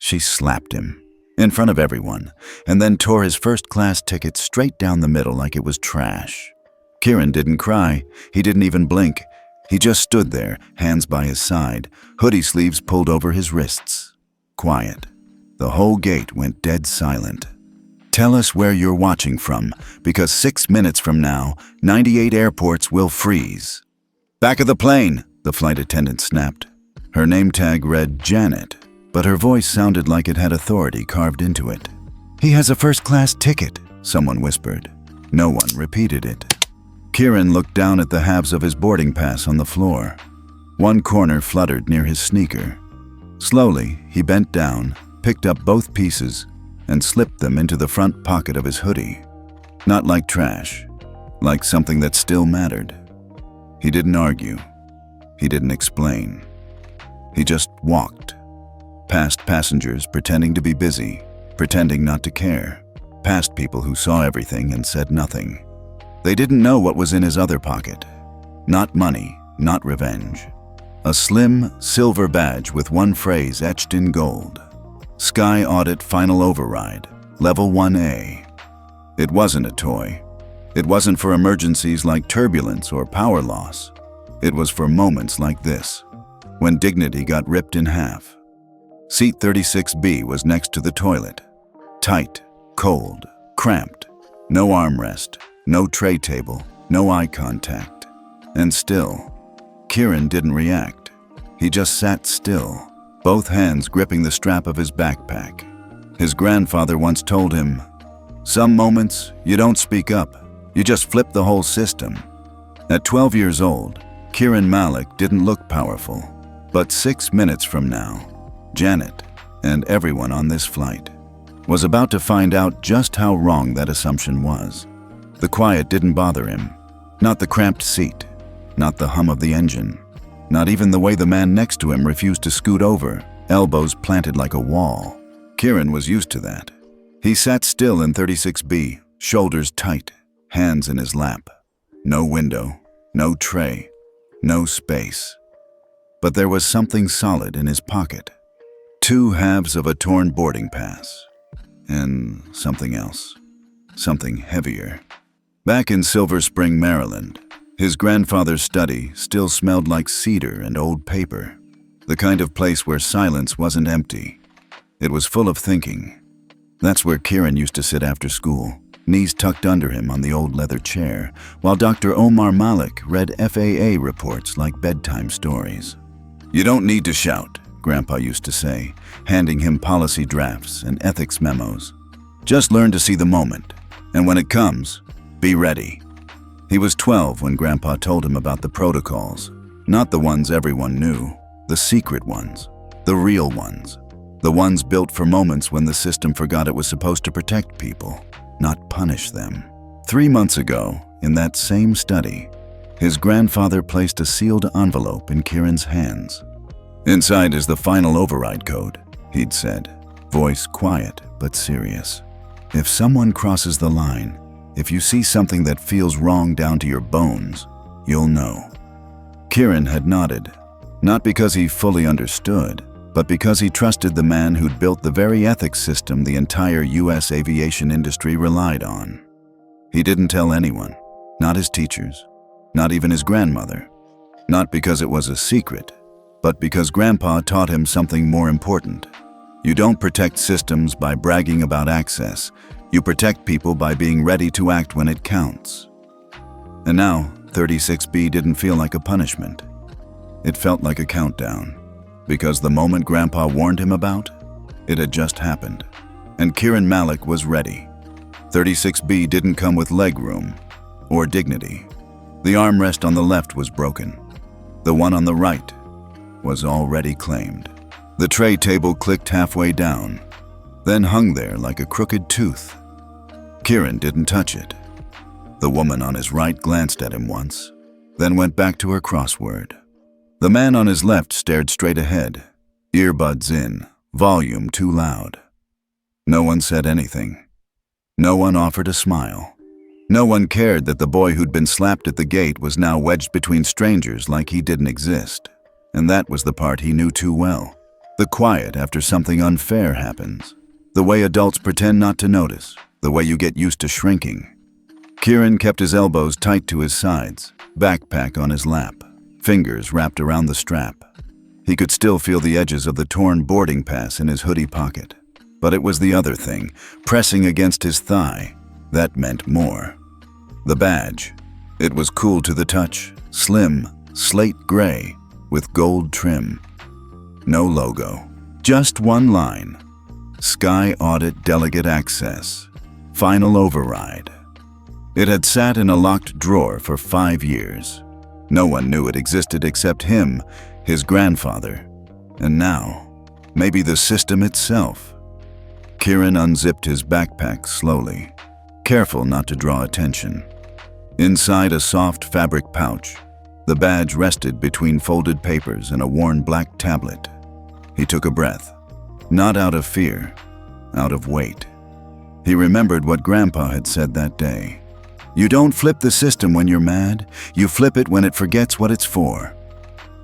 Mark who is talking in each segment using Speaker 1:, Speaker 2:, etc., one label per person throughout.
Speaker 1: She slapped him, in front of everyone, and then tore his first-class ticket straight down the middle like it was trash. Kieran didn't cry. He didn't even blink. He just stood there, hands by his side, hoodie sleeves pulled over his wrists. Quiet. The whole gate went dead silent. Tell us where you're watching from, because 6 minutes from now, 98 airports will freeze. Back of the plane, the flight attendant snapped. Her name tag read Janet, but her voice sounded like it had authority carved into it. He has a first-class ticket, someone whispered. No one repeated it. Kieran looked down at the halves of his boarding pass on the floor. One corner fluttered near his sneaker. Slowly, he bent down, picked up both pieces, and slipped them into the front pocket of his hoodie. Not like trash, like something that still mattered. He didn't argue. He didn't explain. He just walked. Past passengers pretending to be busy, pretending not to care. Past people who saw everything and said nothing. They didn't know what was in his other pocket. Not money, not revenge. A slim, silver badge with one phrase etched in gold. SkyAudit Final Override, Level 1A. It wasn't a toy. It wasn't for emergencies like turbulence or power loss. It was for moments like this, when dignity got ripped in half. Seat 36B was next to the toilet. Tight, cold, cramped. No armrest, no tray table, no eye contact. And still, Kieran didn't react. He just sat still, both hands gripping the strap of his backpack. His grandfather once told him, "Some moments, you don't speak up. You just flip the whole system." At 12 years old, Kieran Malik didn't look powerful. But 6 minutes from now, Janet, and everyone on this flight, was about to find out just how wrong that assumption was. The quiet didn't bother him. Not the cramped seat. Not the hum of the engine. Not even the way the man next to him refused to scoot over, elbows planted like a wall. Kieran was used to that. He sat still in 36B, shoulders tight, hands in his lap. No window, no tray, no space. But there was something solid in his pocket. 2 halves of a torn boarding pass. And something else. Something heavier. Back in Silver Spring, Maryland, his grandfather's study still smelled like cedar and old paper. The kind of place where silence wasn't empty. It was full of thinking. That's where Kieran used to sit after school, knees tucked under him on the old leather chair, while Dr. Omar Malik read FAA reports like bedtime stories. "You don't need to shout," Grandpa used to say, handing him policy drafts and ethics memos. "Just learn to see the moment, and when it comes, be ready." He was 12 when Grandpa told him about the protocols, not the ones everyone knew, the secret ones, the real ones, the ones built for moments when the system forgot it was supposed to protect people, not punish them. 3 months ago, in that same study, his grandfather placed a sealed envelope in Kieran's hands. "Inside is the final override code," he'd said, voice quiet but serious. "If someone crosses the line, if you see something that feels wrong down to your bones, you'll know." Kieran had nodded, not because he fully understood, but because he trusted the man who'd built the very ethics system the entire US aviation industry relied on. He didn't tell anyone, not his teachers, not even his grandmother. Not because it was a secret, but because Grandpa taught him something more important. You don't protect systems by bragging about access. You protect people by being ready to act when it counts. And now, 36B didn't feel like a punishment. It felt like a countdown, because the moment Grandpa warned him about, it had just happened. And Kieran Malik was ready. 36B didn't come with leg room or dignity. The armrest on the left was broken. The one on the right was already claimed. The tray table clicked halfway down, then hung there like a crooked tooth. Kieran didn't touch it. The woman on his right glanced at him once, then went back to her crossword. The man on his left stared straight ahead, earbuds in, volume too loud. No one said anything. No one offered a smile. No one cared that the boy who'd been slapped at the gate was now wedged between strangers like he didn't exist. And that was the part he knew too well. The quiet after something unfair happens. The way adults pretend not to notice. The way you get used to shrinking. Kieran kept his elbows tight to his sides, backpack on his lap, fingers wrapped around the strap. He could still feel the edges of the torn boarding pass in his hoodie pocket. But it was the other thing, pressing against his thigh. That meant more. The badge. It was cool to the touch, slim, slate gray, with gold trim. No logo. Just one line. SkyAudit Delegate Access. Final Override. It had sat in a locked drawer for 5 years. No one knew it existed except him, his grandfather, and now, maybe the system itself. Kieran unzipped his backpack slowly, careful not to draw attention. Inside a soft fabric pouch, the badge rested between folded papers and a worn black tablet. He took a breath, not out of fear, out of weight. He remembered what Grandpa had said that day. You don't flip the system when you're mad, you flip it when it forgets what it's for.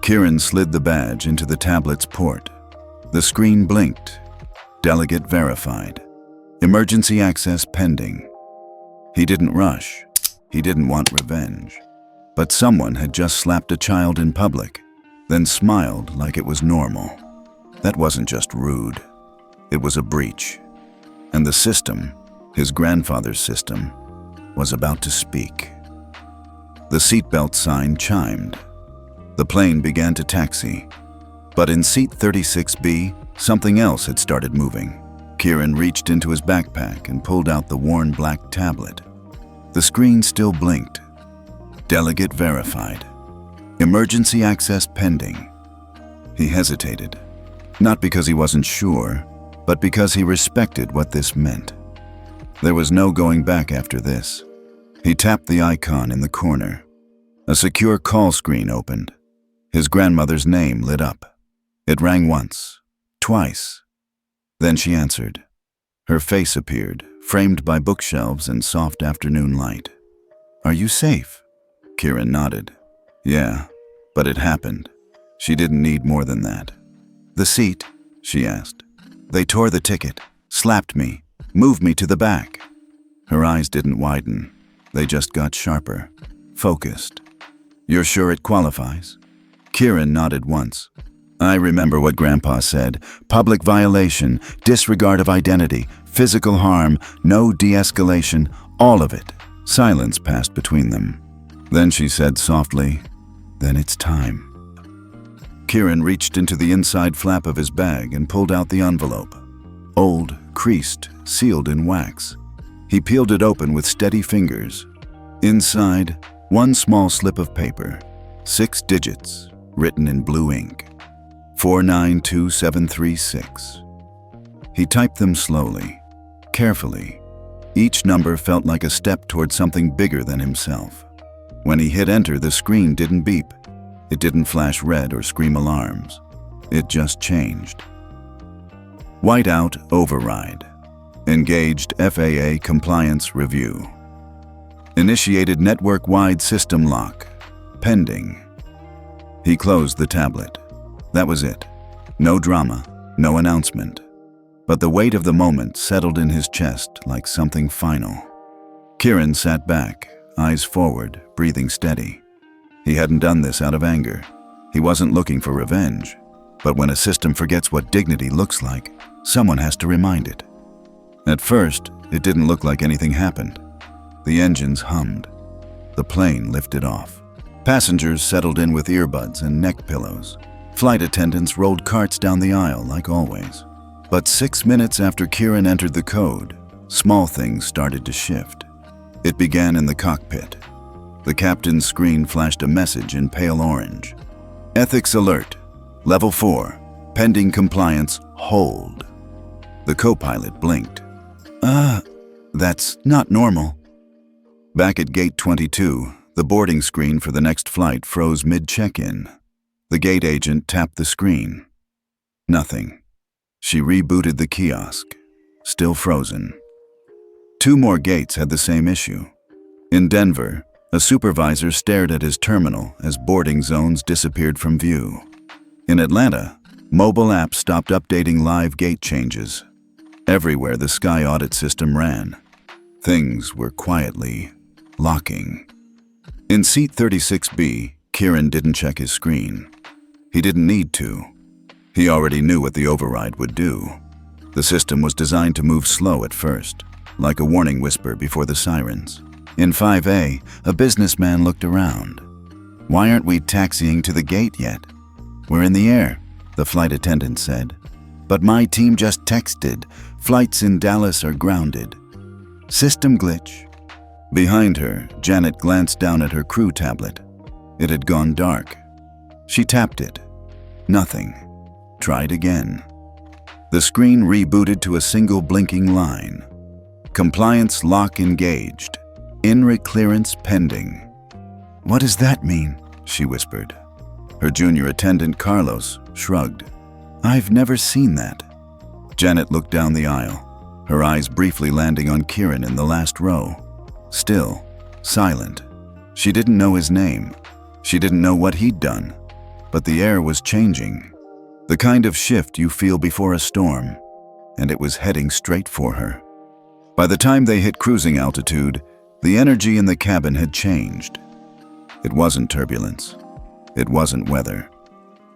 Speaker 1: Kieran slid the badge into the tablet's port. The screen blinked. Delegate verified. Emergency access pending. He didn't rush. He didn't want revenge. But someone had just slapped a child in public, then smiled like it was normal. That wasn't just rude. It was a breach. And the system, his grandfather's system, was about to speak. The seatbelt sign chimed. The plane began to taxi. But in seat 36B, something else had started moving. Kieran reached into his backpack and pulled out the worn black tablet. The screen still blinked. Delegate verified. Emergency access pending. He hesitated. Not because he wasn't sure, but because he respected what this meant. There was no going back after this. He tapped the icon in the corner. A secure call screen opened. His grandmother's name lit up. It rang once, twice. Then she answered. Her face appeared, framed by bookshelves and soft afternoon light. Are you safe? Kieran nodded. Yeah, but it happened. She didn't need more than that. The seat? She asked. They tore the ticket, slapped me, moved me to the back. Her eyes didn't widen. They just got sharper, focused. You're sure it qualifies? Kieran nodded once. I remember what Grandpa said. Public violation, disregard of identity, physical harm, no de-escalation, all of it. Silence passed between them. Then she said softly, then it's time. Kieran reached into the inside flap of his bag and pulled out the envelope. Old, creased, sealed in wax. He peeled it open with steady fingers. Inside, one small slip of paper, 6 digits, written in blue ink. 492736. He typed them slowly, carefully. Each number felt like a step toward something bigger than himself. When he hit enter, the screen didn't beep. It didn't flash red or scream alarms. It just changed. Whiteout override. Engaged FAA compliance review. Initiated network-wide system lock. Pending. He closed the tablet. That was it. No drama, no announcement. But the weight of the moment settled in his chest like something final. Kieran sat back, eyes forward, breathing steady. He hadn't done this out of anger. He wasn't looking for revenge. But when a system forgets what dignity looks like, someone has to remind it. At first, it didn't look like anything happened. The engines hummed. The plane lifted off. Passengers settled in with earbuds and neck pillows. Flight attendants rolled carts down the aisle like always. But 6 minutes after Kieran entered the code, small things started to shift. It began in the cockpit. The captain's screen flashed a message in pale orange. Ethics alert. Level 4. Pending compliance. Hold. The co-pilot blinked. That's not normal. Back at gate 22, the boarding screen for the next flight froze mid-check-in. The gate agent tapped the screen. Nothing. She rebooted the kiosk. Still frozen. 2 more gates had the same issue. In Denver, a supervisor stared at his terminal as boarding zones disappeared from view. In Atlanta, Mobile apps stopped updating live gate changes. Everywhere the SkyAudit system ran, things were quietly locking. In seat 36B, Kieran didn't check his screen. He didn't need to. He already knew what the override would do. The system was designed to move slow at first, like a warning whisper before the sirens. In 5A, a businessman looked around. "Why aren't we taxiing to the gate yet?" "We're in the air," the flight attendant said. "But my team just texted. Flights in Dallas are grounded." "System glitch." Behind her, Janet glanced down at her crew tablet. It had gone dark. She tapped it. Nothing. Tried again. The screen rebooted to a single blinking line. "Compliance lock engaged. INRA clearance pending." "What does that mean?" she whispered. Her junior attendant, Carlos, shrugged. "I've never seen that." Janet looked down the aisle, her eyes briefly landing on Kieran in the last row. Still, silent. She didn't know his name. She didn't know what he'd done. But the air was changing. The kind of shift you feel before a storm. And it was heading straight for her. By the time they hit cruising altitude, the energy in the cabin had changed. It wasn't turbulence. It wasn't weather.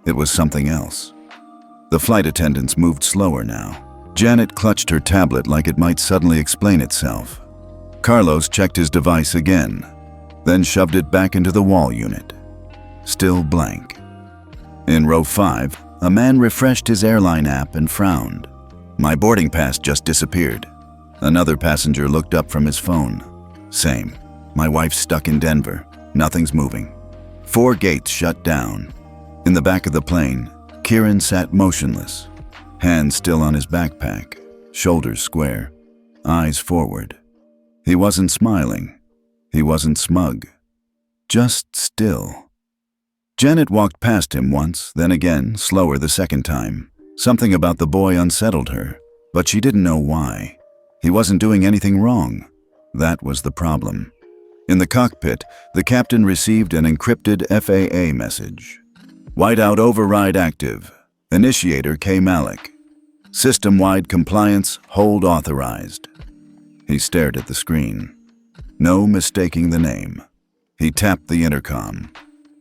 Speaker 1: It was something else. The flight attendants moved slower now. Janet clutched her tablet like it might suddenly explain itself. Carlos checked his device again, then shoved it back into the wall unit. Still blank. In row 5, a man refreshed his airline app and frowned. "My boarding pass just disappeared." Another passenger looked up from his phone. "Same. My wife's stuck in Denver. Nothing's moving." 4 gates shut down. In the back of the plane, Kieran sat motionless, hands still on his backpack, shoulders square, eyes forward. He wasn't smiling. He wasn't smug. Just still. Janet walked past him once, then again, slower the second time. Something about the boy unsettled her, but she didn't know why. He wasn't doing anything wrong. That was the problem. In the cockpit, the captain received an encrypted FAA message. "Whiteout override active. Initiator K. Malik. System-wide compliance hold authorized." He stared at the screen. No mistaking the name. He tapped the intercom.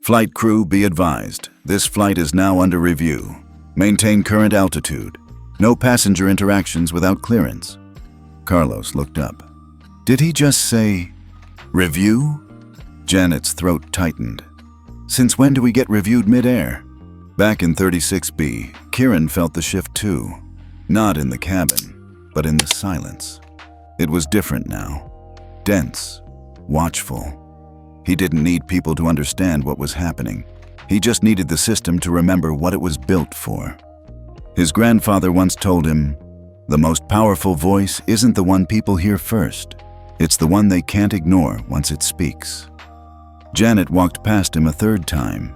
Speaker 1: "Flight crew, be advised. This flight is now under review. Maintain current altitude. No passenger interactions without clearance." Carlos looked up. Did he just say, "Review"? Janet's throat tightened. "Since when do we get reviewed mid-air?" Back in 36B, Kieran felt the shift too. Not in the cabin, but in the silence. It was different now. Dense. Watchful. He didn't need people to understand what was happening. He just needed the system to remember what it was built for. His grandfather once told him, "The most powerful voice isn't the one people hear first. It's the one they can't ignore once it speaks." Janet walked past him a third time,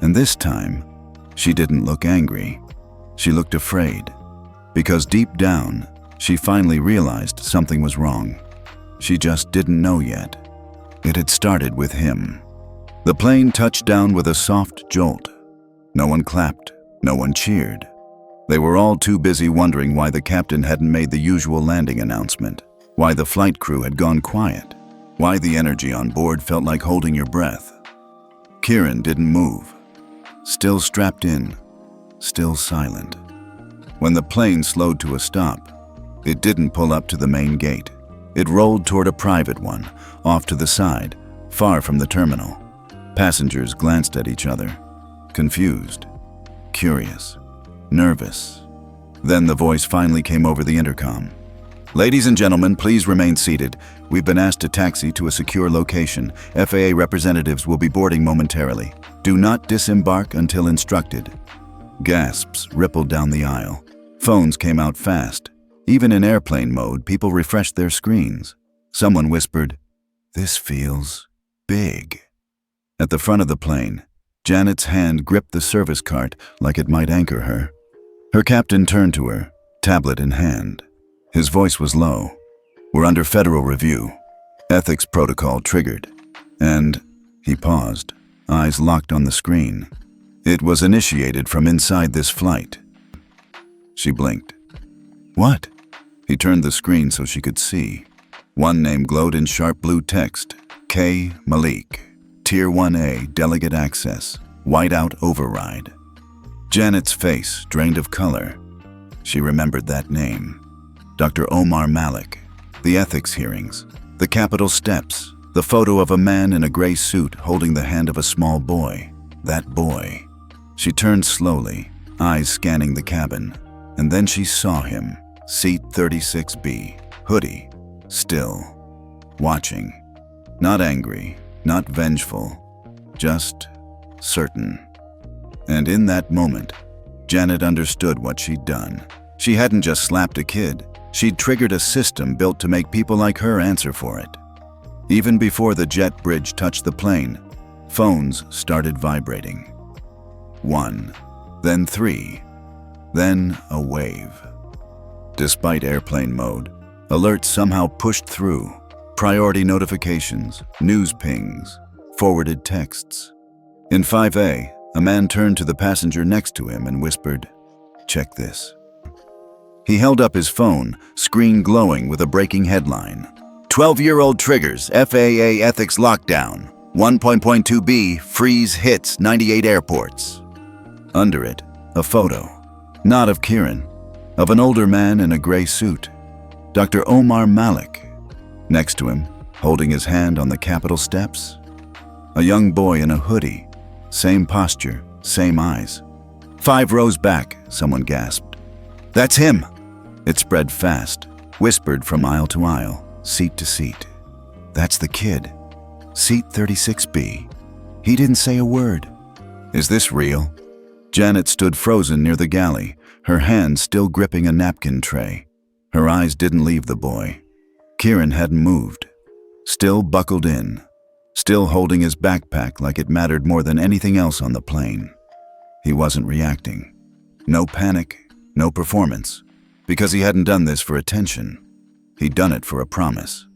Speaker 1: and this time, she didn't look angry. She looked afraid, because deep down, she finally realized something was wrong. She just didn't know yet. It had started with him. The plane touched down with a soft jolt. No one clapped, no one cheered. They were all too busy wondering why the captain hadn't made the usual landing announcement, why the flight crew had gone quiet, why the energy on board felt like holding your breath. Kieran didn't move. Still strapped in, still silent. When the plane slowed to a stop, it didn't pull up to the main gate. It rolled toward a private one, off to the side, far from the terminal. Passengers glanced at each other, confused, curious, nervous. Then the voice finally came over the intercom. "Ladies and gentlemen, please remain seated. We've been asked to taxi to a secure location. FAA representatives will be boarding momentarily. Do not disembark until instructed." Gasps rippled down the aisle. Phones came out fast. Even in airplane mode, people refreshed their screens. Someone whispered, "This feels big." At the front of the plane, Janet's hand gripped the service cart like it might anchor her. Her captain turned to her, tablet in hand. His voice was low. "We're under federal review. Ethics protocol triggered." And he paused, eyes locked on the screen. It was initiated from inside this flight. She blinked. What? He turned the screen so she could see. One name glowed in sharp blue text. K. Malik. Tier 1A, delegate access. Whiteout override. Janet's face drained of color. She remembered that name. Dr. Omar Malik. The ethics hearings. The Capitol steps. The photo of a man in a gray suit holding the hand of a small boy. That boy. She turned slowly, eyes scanning the cabin, and then she saw him. Seat 36B. Hoodie. Still. Watching. Not angry, not vengeful. Just certain. And in that moment, Janet understood what she'd done. She hadn't just slapped a kid. She'd triggered a system built to make people like her answer for it. Even before the jet bridge touched the plane, phones started vibrating. 1, then 3, then a wave. Despite airplane mode, alerts somehow pushed through. Priority notifications, news pings, forwarded texts. In 5A, a man turned to the passenger next to him and whispered, "Check this." He held up his phone, screen glowing with a breaking headline. 12-year-old triggers FAA ethics lockdown. 1.2B freeze hits 98 airports. Under it, a photo. Not of Kieran, of an older man in a gray suit. Dr. Omar Malik. Next to him, holding his hand on the Capitol steps, a young boy in a hoodie. Same posture, same eyes. 5 rows back, someone gasped. "That's him!" It spread fast, whispered from aisle to aisle, seat to seat. "That's the kid. Seat 36B. He didn't say a word." Is this real? Janet stood frozen near the galley, her hand still gripping a napkin tray. Her eyes didn't leave the boy. Kieran hadn't moved. Still buckled in. Still holding his backpack like it mattered more than anything else on the plane. He wasn't reacting. No panic, no performance. Because he hadn't done this for attention. He'd done it for a promise.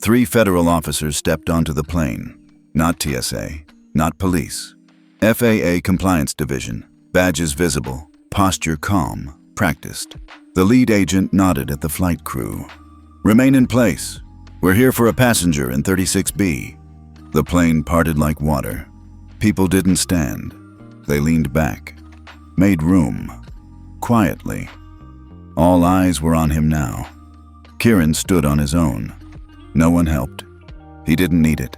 Speaker 1: 3 federal officers stepped onto the plane. Not TSA, not police. FAA Compliance Division, badges visible, posture calm, practiced. The lead agent nodded at the flight crew. "Remain in place. We're here for a passenger in 36B. The plane parted like water. People didn't stand. They leaned back, made room, quietly. All eyes were on him now. Kieran stood on his own. No one helped. He didn't need it.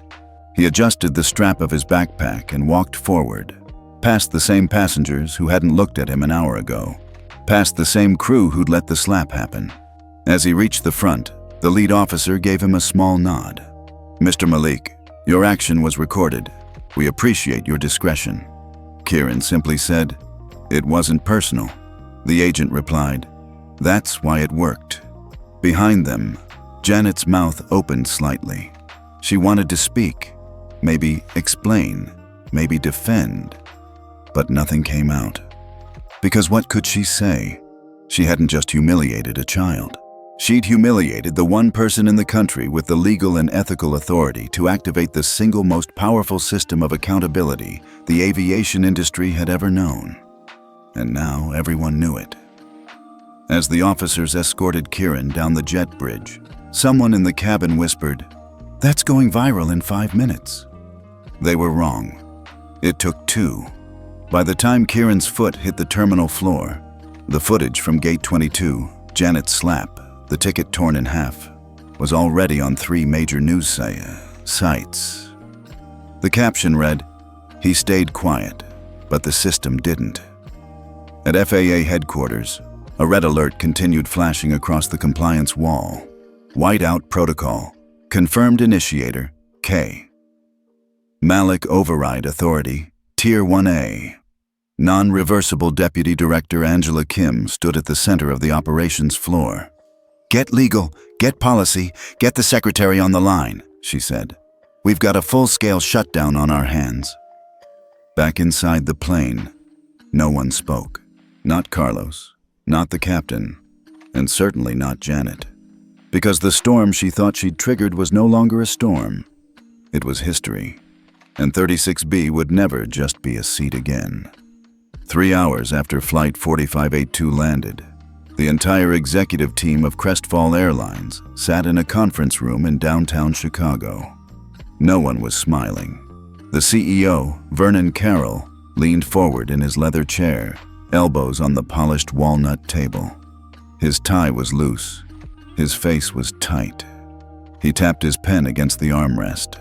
Speaker 1: He adjusted the strap of his backpack and walked forward, past the same passengers who hadn't looked at him an hour ago, past the same crew who'd let the slap happen. As he reached the front, the lead officer gave him a small nod. "Mr. Malik, your action was recorded. We appreciate your discretion." Kieran simply said, "It wasn't personal." The agent replied, "That's why it worked." Behind them, Janet's mouth opened slightly. She wanted to speak, maybe explain, maybe defend, but nothing came out. Because what could she say? She hadn't just humiliated a child. She'd humiliated the one person in the country with the legal and ethical authority to activate the single most powerful system of accountability the aviation industry had ever known. And now everyone knew it. As the officers escorted Kieran down the jet bridge, someone in the cabin whispered, "That's going viral in 5 minutes." They were wrong. It took 2. By the time Kieran's foot hit the terminal floor, the footage from Gate 22, Janet's slap, the ticket torn in half, was already on 3 major news sites. The caption read, "He stayed quiet, but the system didn't." At FAA headquarters, a red alert continued flashing across the compliance wall. Whiteout Protocol. Confirmed initiator, K. Malik Override Authority, Tier 1A. Non-reversible Deputy Director Angela Kim stood at the center of the operations floor. "Get legal, get policy, get the secretary on the line," she said. "We've got a full-scale shutdown on our hands." Back inside the plane, no one spoke. Not Carlos, not the captain, and certainly not Janet. Because the storm she thought she'd triggered was no longer a storm. It was history. and 36B would never just be a seat again. 3 hours after Flight 4582 landed, the entire executive team of Crestfall Airlines sat in a conference room in downtown Chicago. No one was smiling. The CEO, Vernon Carroll, leaned forward in his leather chair, elbows on the polished walnut table. His tie was loose. His face was tight. He tapped his pen against the armrest.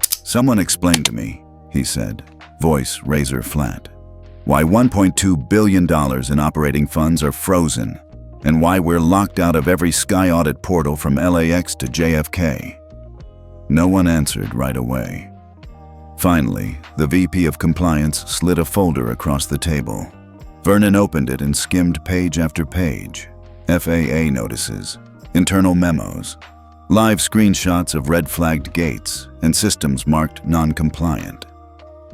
Speaker 1: "Someone explain to me," he said, voice razor flat, "why $1.2 billion in operating funds are frozen and why we're locked out of every SkyAudit portal from LAX to JFK." No one answered right away. Finally, the VP of Compliance slid a folder across the table. Vernon opened it and skimmed page after page. FAA notices, internal memos, live screenshots of red-flagged gates, and systems marked non-compliant.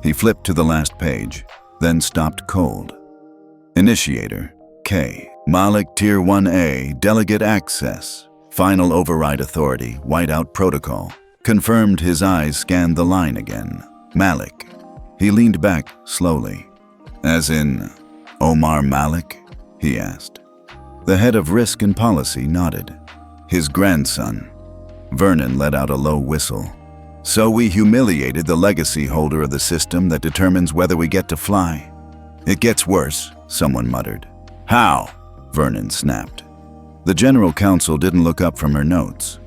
Speaker 1: He flipped to the last page, then stopped cold. Initiator, K. Malik Tier 1A, Delegate Access. Final Override Authority, Whiteout Protocol. Confirmed. His eyes scanned the line again. Malik. He leaned back slowly. "As in, Omar Malik?" he asked. The head of Risk and Policy nodded. "His grandson." Vernon let out a low whistle. "So we humiliated the legacy holder of the system that determines whether we get to fly." "It gets worse," someone muttered. "How?" Vernon snapped. The general counsel didn't look up from her notes.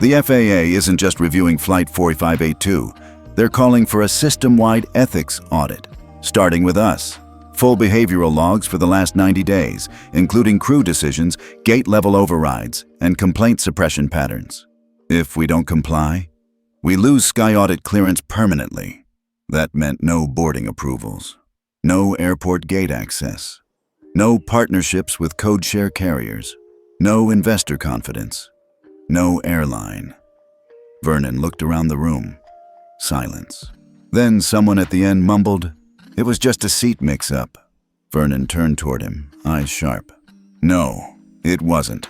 Speaker 1: "The FAA isn't just reviewing Flight 4582. They're calling for a system-wide ethics audit, starting with us. Full behavioral logs for the last 90 days, including crew decisions, gate-level overrides, and complaint suppression patterns. If we don't comply, we lose SkyAudit clearance permanently." That meant no boarding approvals, no airport gate access, no partnerships with code-share carriers, no investor confidence, no airline. Vernon looked around the room. Silence. Then someone at the end mumbled, "It was just a seat mix-up." Vernon turned toward him, eyes sharp. "No, it wasn't."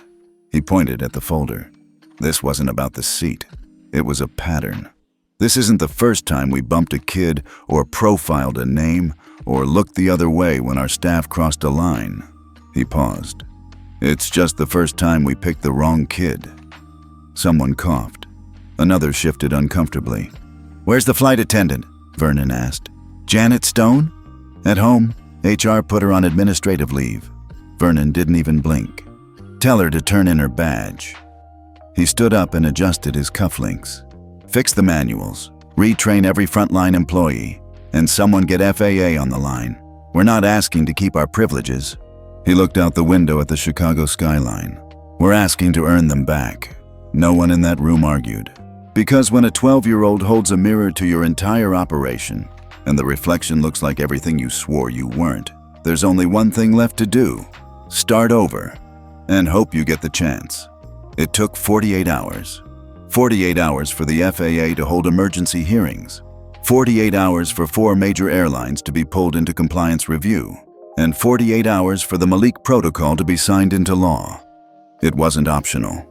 Speaker 1: He pointed at the folder. "This wasn't about the seat. It was a pattern. This isn't the first time we bumped a kid or profiled a name or looked the other way when our staff crossed a line." He paused. "It's just the first time we picked the wrong kid." Someone coughed. Another shifted uncomfortably. "Where's the flight attendant?" Vernon asked. "Janet Stone?" "At home. HR put her on administrative leave." Vernon didn't even blink. "Tell her to turn in her badge." He stood up and adjusted his cufflinks. "Fix the manuals, retrain every frontline employee, and someone get FAA on the line. We're not asking to keep our privileges." He looked out the window at the Chicago skyline. "We're asking to earn them back." No one in that room argued. Because when a 12-year-old holds a mirror to your entire operation, and the reflection looks like everything you swore you weren't, there's only one thing left to do: start over, and hope you get the chance. It took 48 hours. 48 hours for the FAA to hold emergency hearings. 48 hours for 4 major airlines to be pulled into compliance review. And 48 hours for the Malik Protocol to be signed into law. It wasn't optional.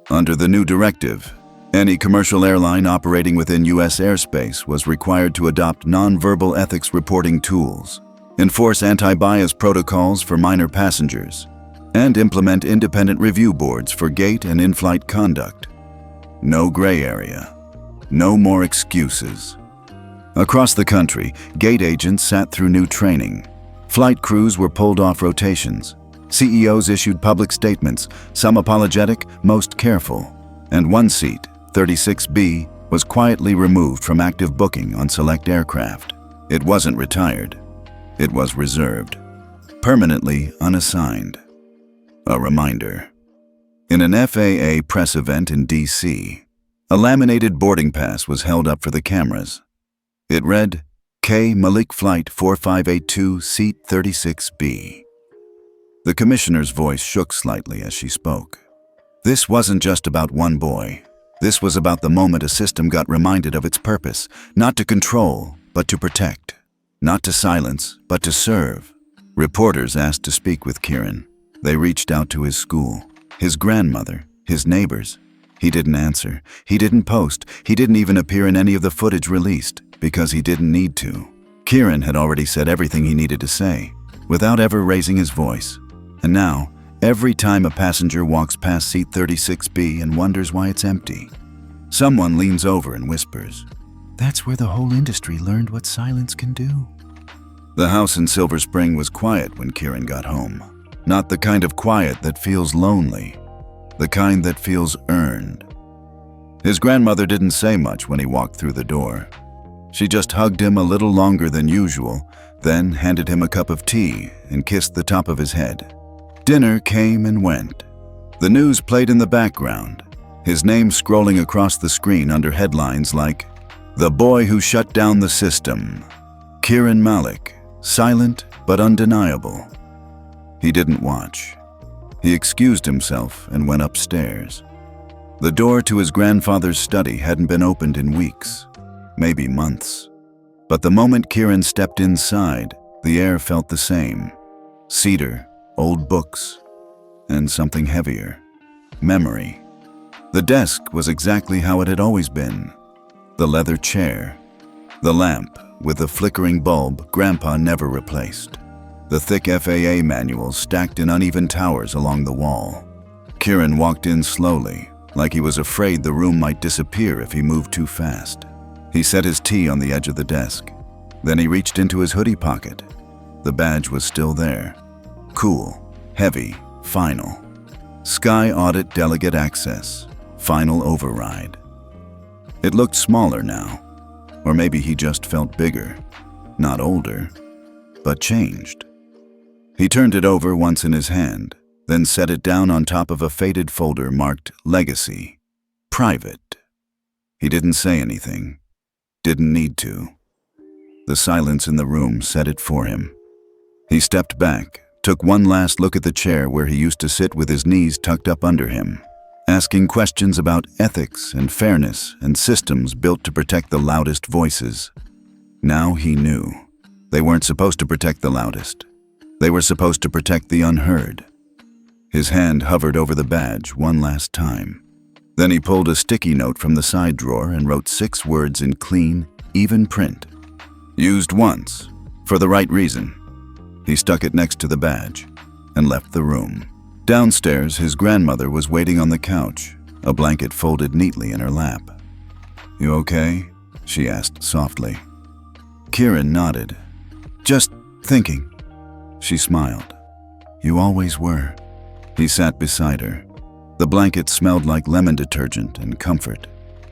Speaker 1: Under the new directive, any commercial airline operating within U.S. airspace was required to adopt nonverbal ethics reporting tools, enforce anti-bias protocols for minor passengers, and implement independent review boards for gate and in-flight conduct. No gray area. No more excuses. Across the country, gate agents sat through new training. Flight crews were pulled off rotations. CEOs issued public statements, some apologetic, most careful. And one seat, 36B, was quietly removed from active booking on select aircraft. It wasn't retired. It was reserved. Permanently unassigned. A reminder. In an FAA press event in D.C., a laminated boarding pass was held up for the cameras. It read, K. Malik Flight 4582, Seat 36B. The commissioner's voice shook slightly as she spoke. This wasn't just about one boy. This was about the moment a system got reminded of its purpose, not to control, but to protect. Not to silence, but to serve. Reporters asked to speak with Kieran. They reached out to his school, his grandmother, his neighbors. He didn't answer. He didn't post. He didn't even appear in any of the footage released. because he didn't need to. Kieran had already said everything he needed to say, without ever raising his voice. And now, every time a passenger walks past seat 36B and wonders why it's empty, someone leans over and whispers, "That's where the whole industry learned what silence can do." The house in Silver Spring was quiet when Kieran got home. Not the kind of quiet that feels lonely, the kind that feels earned. His grandmother didn't say much when he walked through the door. She just hugged him a little longer than usual, then handed him a cup of tea and kissed the top of his head. Dinner came and went. The news played in the background, his name scrolling across the screen under headlines like, "The boy who shut down the system. Kieran Malik, silent but undeniable." He didn't watch. He excused himself and went upstairs. The door to his grandfather's study hadn't been opened in weeks, maybe months. But the moment Kieran stepped inside, the air felt the same. Cedar, old books, and something heavier. Memory. The desk was exactly how it had always been. The leather chair. The lamp with the flickering bulb Grandpa never replaced. The thick FAA manuals stacked in uneven towers along the wall. Kieran walked in slowly, like he was afraid the room might disappear if he moved too fast. He set his tea on the edge of the desk. Then he reached into his hoodie pocket. The badge was still there. Cool, heavy, final. SkyAudit delegate access. Final override. It looked smaller now. Or maybe he just felt bigger. Not older, but changed. He turned it over once in his hand, then set it down on top of a faded folder marked Legacy. Private. He didn't say anything. Didn't need to. The silence in the room said it for him. He stepped back, took one last look at the chair where he used to sit with his knees tucked up under him, asking questions about ethics and fairness and systems built to protect the loudest voices. Now he knew. They weren't supposed to protect the loudest. They were supposed to protect the unheard. His hand hovered over the badge one last time. Then he pulled a sticky note from the side drawer and wrote 6 words in clean, even print. Used once, for the right reason. He stuck it next to the badge and left the room. Downstairs, his grandmother was waiting on the couch, a blanket folded neatly in her lap. "You okay?" she asked softly. Kieran nodded. "Just thinking." She smiled. "You always were." He sat beside her. The blanket smelled like lemon detergent and comfort.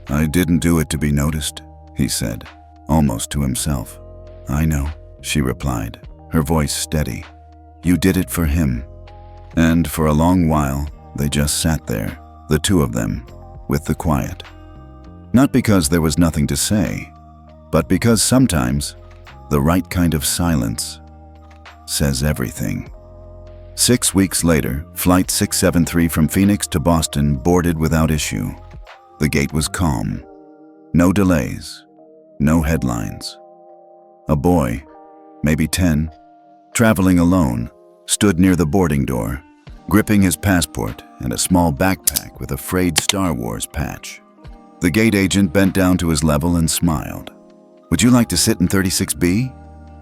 Speaker 1: "I didn't do it to be noticed," he said, almost to himself. "I know," she replied, her voice steady. "You did it for him." And for a long while, they just sat there, the two of them, with the quiet. Not because there was nothing to say, but because sometimes the right kind of silence says everything. 6 weeks later, Flight 673 from Phoenix to Boston boarded without issue. The gate was calm. No delays. No headlines. A boy, maybe 10, traveling alone, stood near the boarding door, gripping his passport and a small backpack with a frayed Star Wars patch. The gate agent bent down to his level and smiled. "Would you like to sit in 36B?"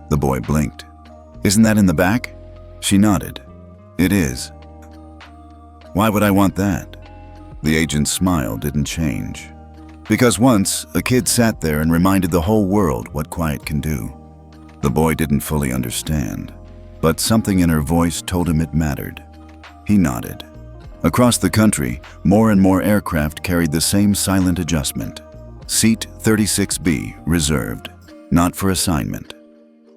Speaker 1: The boy blinked. "Isn't that in the back?" She nodded. "It is." "Why would I want that?" The agent's smile didn't change. Because once, a kid sat there and reminded the whole world what quiet can do. The boy didn't fully understand, but something in her voice told him it mattered. He nodded. Across the country, more and more aircraft carried the same silent adjustment. Seat 36B reserved, not for assignment.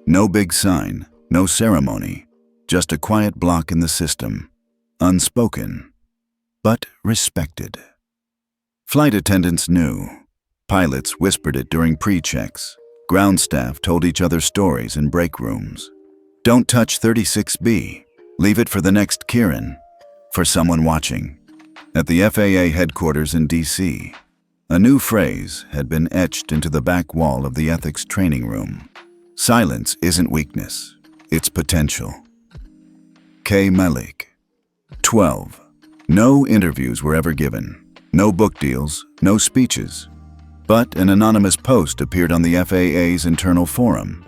Speaker 1: No big sign, no ceremony, just a quiet block in the system. Unspoken, but respected. Flight attendants knew. Pilots whispered it during pre-checks. Ground staff told each other stories in break rooms. "Don't touch 36B. Leave it for the next Kieran." For someone watching. At the FAA headquarters in DC, a new phrase had been etched into the back wall of the ethics training room. Silence isn't weakness, it's potential. K. Malik. 12. No interviews were ever given. No book deals, no speeches. But an anonymous post appeared on the FAA's internal forum.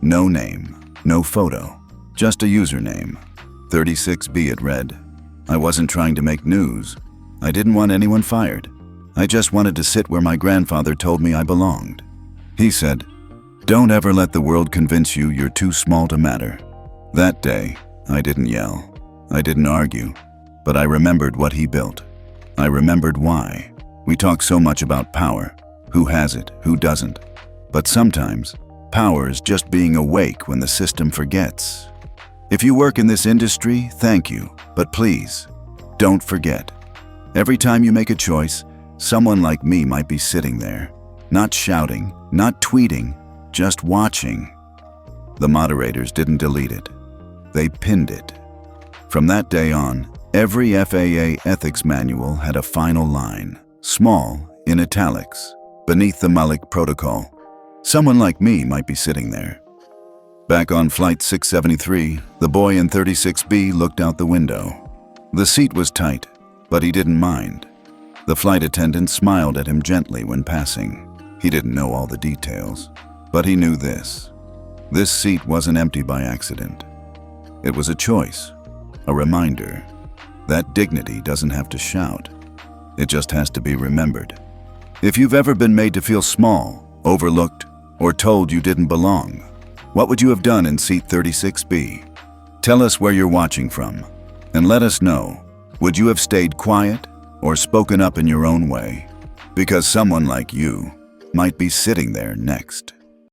Speaker 1: No name, no photo, just a username. 36B it read. I wasn't trying to make news. I didn't want anyone fired. I just wanted to sit where my grandfather told me I belonged. He said, "Don't ever let the world convince you you're too small to matter." That day, I didn't yell. I didn't argue. But I remembered what he built. I remembered why. We talk so much about power. Who has it, who doesn't. But sometimes, power is just being awake when the system forgets. If you work in this industry, thank you. But please, don't forget. Every time you make a choice, someone like me might be sitting there. Not shouting, not tweeting, just watching. The moderators didn't delete it. They pinned it. From that day on, every FAA ethics manual had a final line, small, in italics, beneath the Malik Protocol. Someone like me might be sitting there. Back on Flight 673, the boy in 36B looked out the window. The seat was tight, but he didn't mind. The flight attendant smiled at him gently when passing. He didn't know all the details, but he knew this. This seat wasn't empty by accident. It was a choice, a reminder. That dignity doesn't have to shout. It just has to be remembered. If you've ever been made to feel small, overlooked, or told you didn't belong, what would you have done in seat 36B? Tell us where you're watching from, and let us know, would you have stayed quiet or spoken up in your own way? Because someone like you might be sitting there next.